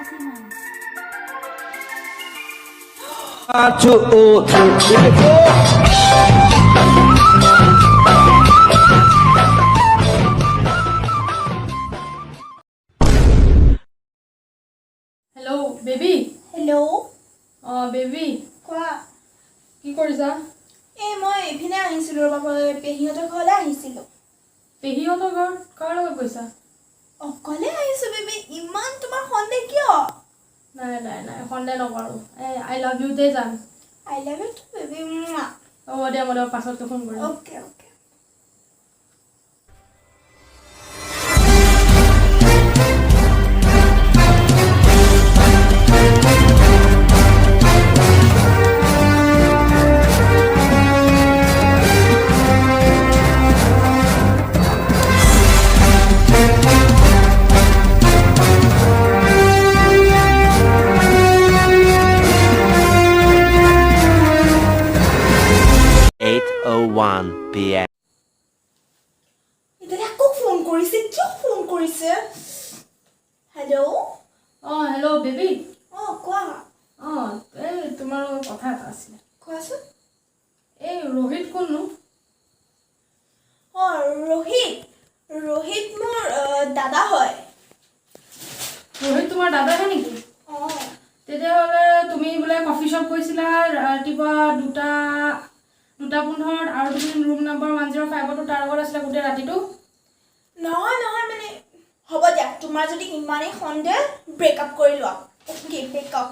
Hello, baby. Hello. Baby. কোৱা কি কৰিছা? মই ইভিনে আহিছিলোঁ ৰবা পেহীহঁতৰ ঘৰলৈ আহিছিলোঁ। পেহীহঁতৰ ঘৰ কাৰ লগত গৈছা? অকলে আহিছোঁ বেবী, ইমান তোমাৰ সন্দেহ কিয়? নাই সন্দেহ নকৰোঁ। I love you তে যাম। I love you too, baby. হ'ব দিয়া, মই পাছতকৈ ফোন কৰিম। Okay. PM. এতিয়া আকৌ ফোন কৰিছে, কিয় ফোন কৰিছে? হেল্ল'? Hello' baby. কোৱা। তোমাৰ লগত কথা এটা আছিলে। কোৱাচোন। ৰোহিত কোননো? ৰোহিত মোৰ দাদা হয়। ৰোহিত তোমাৰ দাদাহে নেকি? তেতিয়াহ'লে তুমি বোলে কফি শ্বপ গৈছিলা ৰাতিপুৱা 2:15 আৰু তুমি ৰুম নম্বৰ 105 তাৰ লগত আছিলা গোটেই ৰাতিটো? নহয় মানে হ'ব দিয়া, তোমাৰ যদি ইমানেই সন্দেহ ব্ৰেকআপ কৰি লোৱা। Okay, breakup.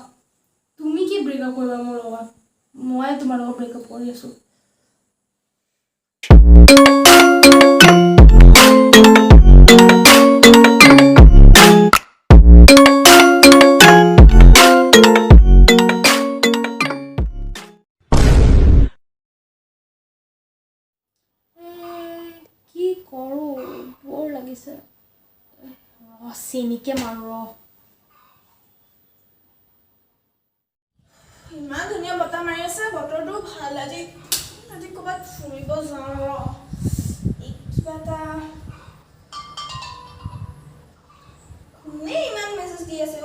তুমি কি ব্ৰেকআপ কৰিবা মোৰ লগত? মই তোমাৰ লগত ব্ৰেকআপ কৰি আছোঁ। কি কৰোঁ, বৰ লাগিছে। চেনিকে মাৰো। ইমান ধুনীয়া বতাহ মাৰি আছে, বতৰটো ভাল। আজি ক'ৰবাত ফুৰিব যাওঁ কিবা এটা। কোনে ইমান মেছেজ দি আছে?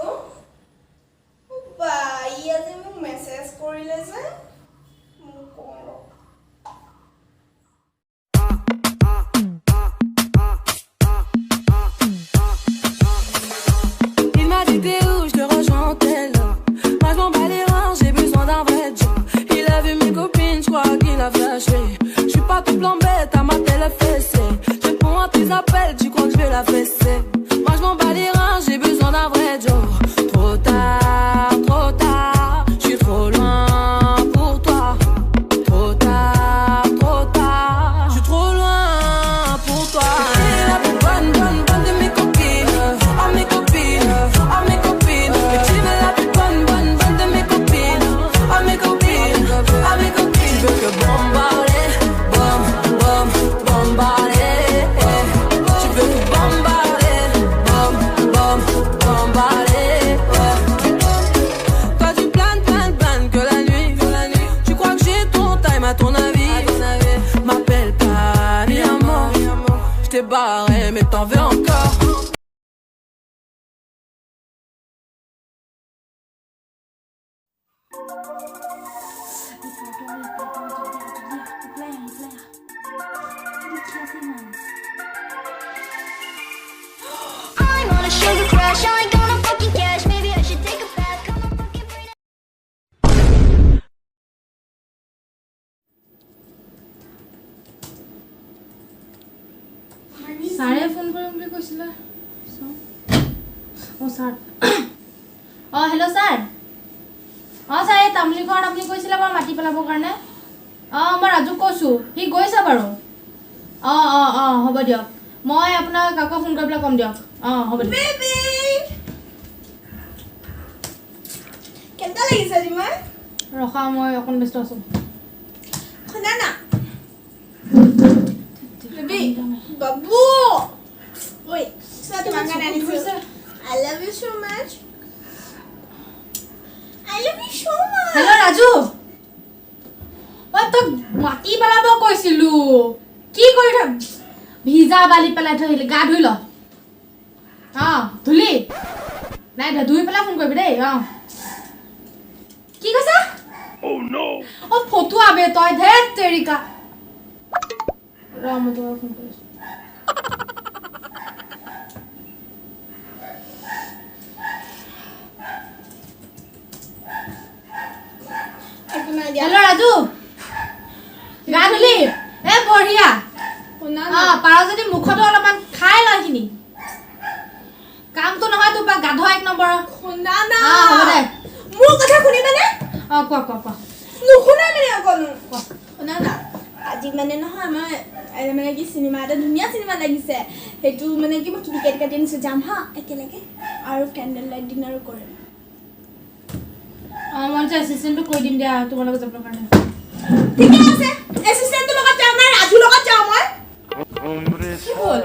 বাই আজি মোক মেছেজ কৰিলে যে মোক কওঁ। Il m'a dit t'es où, je te rejoins en tel. Moi je m'en bats les reins, j'ai besoin d'un vrai job. Il a vu mes copines, je crois qu'il a flashé. Je suis pas tout plan bête, à ma télé fessée. Je réponds à tes appels, tu crois que je vais la fesser. Moi je m'en bats les reins, j'ai besoin d'un vrai job. Trop tard, je suis trop loin pour toi. Trop tard, je suis trop loin pour toi. T'es la plus bonne de mes copines. À mes copines. Mais tu es la plus bonne de mes copines. À mes copines. Tu veux que bombarder, bombarder. Tu veux que bombarder, bombarder. Toi tu planes que la nuit. Tu crois que j'ai ton time à ton avis. M'appelle pas mi amor. Je t'ai barré mais t'en veux encore. I'm on a sugar crash, I ain't gonna fucking cash. Maybe I should take a bath, come on fucking bring it. ছাৰে phone কৰিম বুলি কৈছিলে। Sir hello' sir. Sir এই তামুলী ঘৰত আপুনি কৈছিলে বাৰু মাটি পেলাবৰ কাৰণে। মই ৰাজুক কৈছোঁ, সি গৈছে বাৰু। হ'ব দিয়ক, মই আপোনাক আকৌ ফোন কৰি পেলাই ক'ম দিয়ক। হ'ব দিয়ক। কেনেকুৱা লাগিছে তোমাৰ? ৰখা, মই অকণ ব্যস্ত আছোঁ। শুনা না বেবী, বাবু ঐ চোৱা তোমাৰ কাৰণে আনিছোঁ। I love you so much. Hello' Raju, তোক মাটি পেলাব কৈছিলোঁ, কি কৰি থাক? ভিজা বালি পেলাই থৈ আহিলি, গা ধুই ল। ধুলি? নাই ধুই পেলাই ফোন কৰিবি দেই কি কৈছা ফটো আবে তই ধেত তেৰিকা মই তোমাক ফোন কৰিছো হেল্ল' ৰাজু গা ধুলি বঢ়িয়া পাৰ যদি মুখতো অলপমান খাই লয় খিনি কামটো নহয় তোৰ পৰা গাধ এক নম্বৰ শুনা না হ'ব দে মোৰ কথা শুনিবানে কোৱা নুশুনা মানে অকণো শুনা না আজি মানে নহয় আমাৰ মানে কি চিনেমা এটা ধুনীয়া চিনেমা লাগিছে সেইটো মানে কি মই টিকেট কাটি আনিছোঁ যাম হা একেলগে আৰু কেণ্ডেল লাইট ডিনাৰো কৰিম মই এচিষ্টেণ্টটো কৈ দিম দিয়া তোমাৰ লগত যাবৰ কাৰণে ঠিকে আছে এচিষ্টেণ্টটোৰ লগত যাওঁ নাই ৰাজুৰ লগত যাওঁ মই কি হ'ল